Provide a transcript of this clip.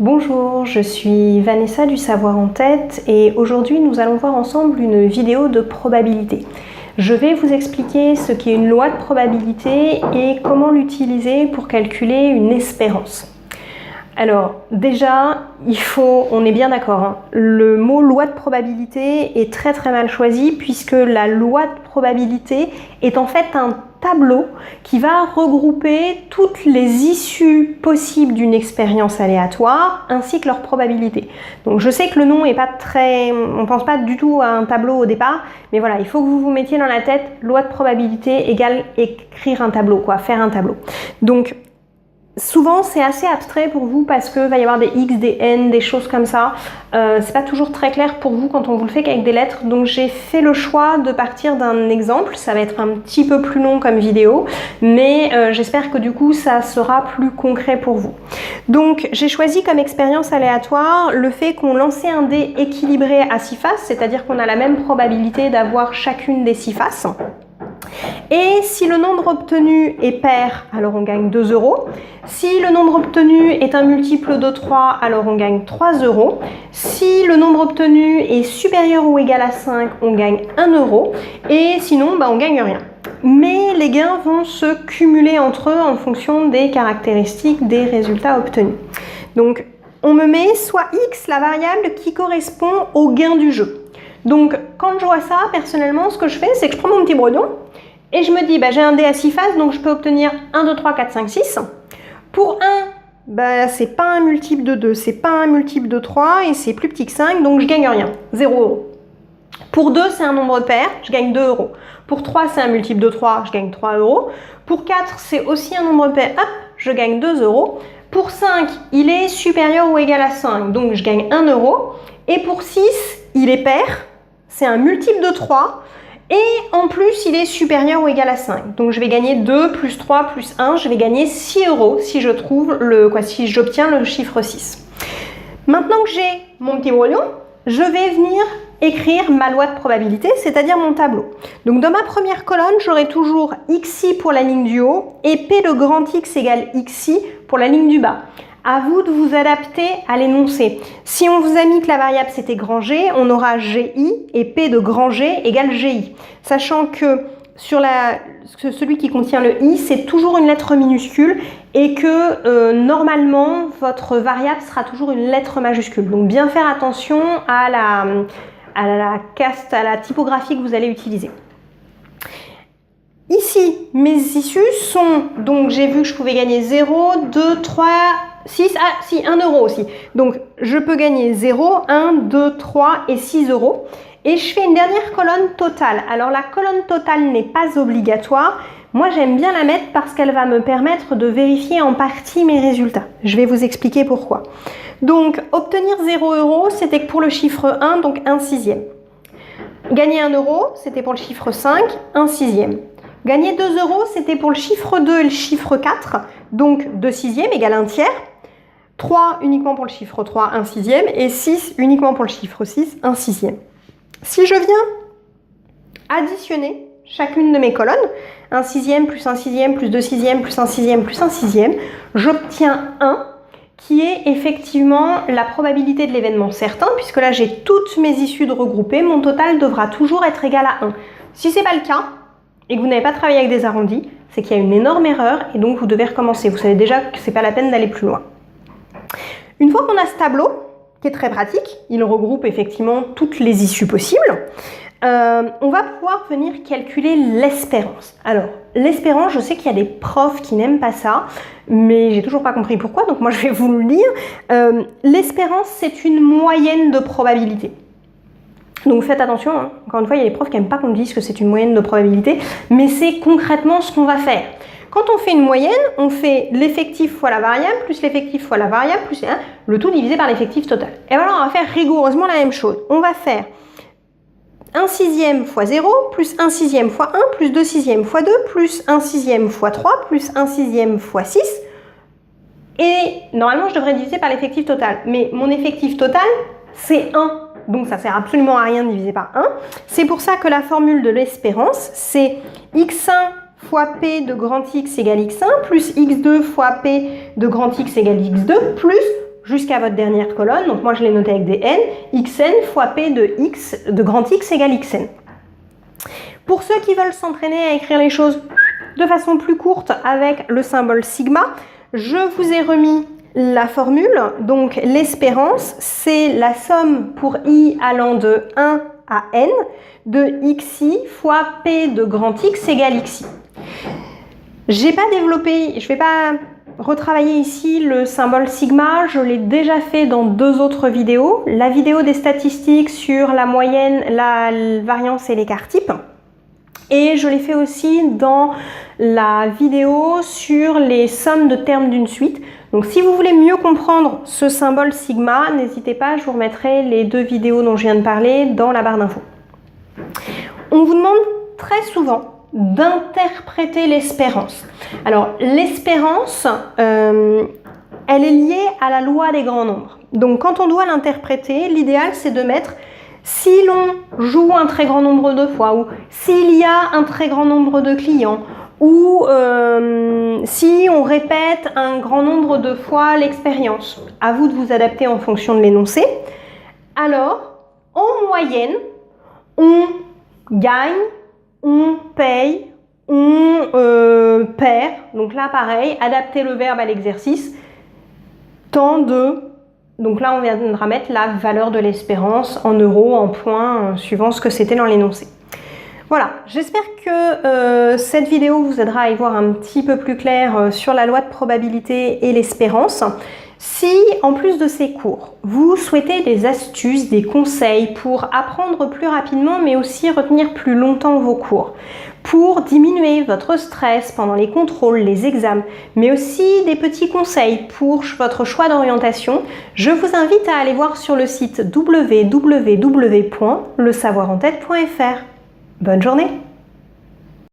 Bonjour, je suis Vanessa du Savoir en Tête et aujourd'hui nous allons voir ensemble une vidéo de probabilité. Je vais vous expliquer ce qu'est une loi de probabilité et comment l'utiliser pour calculer une espérance. Alors déjà, on est bien d'accord, hein, le mot loi de probabilité est très mal choisi puisque la loi de probabilité est en fait un tableau qui va regrouper toutes les issues possibles d'une expérience aléatoire ainsi que leurs probabilités. Donc je sais que le nom est pas très... on pense pas du tout à un tableau au départ, mais voilà, il faut que vous vous mettiez dans la tête loi de probabilité égale écrire un tableau, faire un tableau. Donc souvent, c'est assez abstrait pour vous parce qu'il va y avoir des X, des N, des choses comme ça. C'est pas toujours très clair pour vous quand on vous le fait qu'avec des lettres. Donc, j'ai fait le choix de partir d'un exemple. Ça va être un petit peu plus long comme vidéo, mais j'espère que du coup, ça sera plus concret pour vous. Donc, j'ai choisi comme expérience aléatoire le fait qu'on lançait un dé équilibré à 6 faces, c'est-à-dire qu'on a la même probabilité d'avoir chacune des 6 faces. Et si le nombre obtenu est pair, alors on gagne 2 €. Si le nombre obtenu est un multiple de 3, alors on gagne 3 €. Si le nombre obtenu est supérieur ou égal à 5, on gagne 1 €. Et sinon, on gagne rien. Mais les gains vont se cumuler entre eux en fonction des caractéristiques des résultats obtenus. Donc, on me met soit X, la variable qui correspond au gain du jeu. Donc, quand je vois ça, personnellement, ce que je fais, c'est que je prends mon petit brouillon et je me dis, j'ai un dé à 6 faces, donc je peux obtenir 1, 2, 3, 4, 5, 6. Pour 1, c'est pas un multiple de 2, c'est pas un multiple de 3 et c'est plus petit que 5, donc je gagne rien, 0 €. Pour 2, c'est un nombre pair, je gagne 2 €. Pour 3, c'est un multiple de 3, je gagne 3 €. Pour 4, c'est aussi un nombre pair, hop, je gagne 2 €. Pour 5, il est supérieur ou égal à 5, donc je gagne 1 €. Et pour 6, il est pair, c'est un multiple de 3, et en plus, il est supérieur ou égal à 5. Donc, je vais gagner 2 plus 3 plus 1, je vais gagner 6 € si si j'obtiens le chiffre 6. Maintenant que j'ai mon petit brouillon, je vais venir écrire ma loi de probabilité, c'est-à-dire mon tableau. Donc, dans ma première colonne, j'aurai toujours xi pour la ligne du haut et p de grand X égale xi pour la ligne du bas. À vous de vous adapter à l'énoncé. Si on vous a mis que la variable c'était grand G, on aura GI et P de grand G égale GI. Sachant que sur celui qui contient le I, c'est toujours une lettre minuscule et que normalement, votre variable sera toujours une lettre majuscule. Donc bien faire attention à la typographie que vous allez utiliser. Ici, mes issues sont, donc j'ai vu que je pouvais gagner 0, 2, 3, 6, 1 € aussi. Donc, je peux gagner 0, 1, 2, 3 et 6 €. Et je fais une dernière colonne totale. Alors, la colonne totale n'est pas obligatoire. Moi, j'aime bien la mettre parce qu'elle va me permettre de vérifier en partie mes résultats. Je vais vous expliquer pourquoi. Donc, obtenir 0 €, c'était pour le chiffre 1, donc 1/6. Gagner 1 €, c'était pour le chiffre 5, 1/6. Gagner 2 €, c'était pour le chiffre 2 et le chiffre 4, donc 2/6 égale 1/3. 3 uniquement pour le chiffre 3, 1/6. Et 6 uniquement pour le chiffre 6, 1/6. Si je viens additionner chacune de mes colonnes, 1/6 plus 1/6 plus 2/6 plus 1/6 plus 1/6, j'obtiens 1 qui est effectivement la probabilité de l'événement certain, puisque là j'ai toutes mes issues de regrouper, mon total devra toujours être égal à 1. Si ce n'est pas le cas, et que vous n'avez pas travaillé avec des arrondis, c'est qu'il y a une énorme erreur et donc vous devez recommencer. Vous savez déjà que ce n'est pas la peine d'aller plus loin. Une fois qu'on a ce tableau, qui est très pratique, il regroupe effectivement toutes les issues possibles, on va pouvoir venir calculer l'espérance. Alors, l'espérance, je sais qu'il y a des profs qui n'aiment pas ça, mais j'ai toujours pas compris pourquoi, donc moi je vais vous le lire. L'espérance, c'est une moyenne de probabilité. Donc faites attention, hein. Encore une fois, il y a des profs qui n'aiment pas qu'on dise que c'est une moyenne de probabilité, mais c'est concrètement ce qu'on va faire. Quand on fait une moyenne, on fait l'effectif fois la variable, plus l'effectif fois la variable, plus le tout divisé par l'effectif total. Et voilà, on va faire rigoureusement la même chose. On va faire 1/6 fois 0, plus 1/6 fois 1, plus 2/6 fois 2, plus 1/6 fois 3, plus 1/6 fois 6. Et normalement, je devrais diviser par l'effectif total. Mais mon effectif total, c'est 1. Donc ça ne sert absolument à rien de diviser par 1. C'est pour ça que la formule de l'espérance, c'est x1 fois p de grand X égale x1, plus x2 fois p de grand X égale x2, plus jusqu'à votre dernière colonne, donc moi je l'ai noté avec des n, xn fois p de grand X égale xn. Pour ceux qui veulent s'entraîner à écrire les choses de façon plus courte avec le symbole sigma, je vous ai remis la formule. Donc l'espérance, c'est la somme pour i allant de 1 à n de xi fois p de grand X égale xi. J'ai pas développé, je vais pas retravailler ici le symbole sigma, je l'ai déjà fait dans 2 autres vidéos. La vidéo des statistiques sur la moyenne, la variance et l'écart type. Et je l'ai fait aussi dans la vidéo sur les sommes de termes d'une suite. Donc si vous voulez mieux comprendre ce symbole sigma, n'hésitez pas, je vous remettrai les 2 vidéos dont je viens de parler dans la barre d'infos. On vous demande très souvent d'interpréter l'espérance. Alors l'espérance, elle est liée à la loi des grands nombres. Donc quand on doit l'interpréter, l'idéal c'est de mettre si l'on joue un très grand nombre de fois, ou s'il y a un très grand nombre de clients, ou si on répète un grand nombre de fois l'expérience. À vous de vous adapter en fonction de l'énoncé. Alors, en moyenne, on gagne, on paye, on perd. Donc là, pareil, adapter le verbe à l'exercice. Tant de... Donc là, on viendra mettre la valeur de l'espérance en euros, en points, suivant ce que c'était dans l'énoncé. Voilà, j'espère que cette vidéo vous aidera à y voir un petit peu plus clair sur la loi de probabilité et l'espérance. Si, en plus de ces cours, vous souhaitez des astuces, des conseils pour apprendre plus rapidement, mais aussi retenir plus longtemps vos cours, pour diminuer votre stress pendant les contrôles, les examens, mais aussi des petits conseils pour votre choix d'orientation, je vous invite à aller voir sur le site www.lesavoirentête.fr. Bonne journée!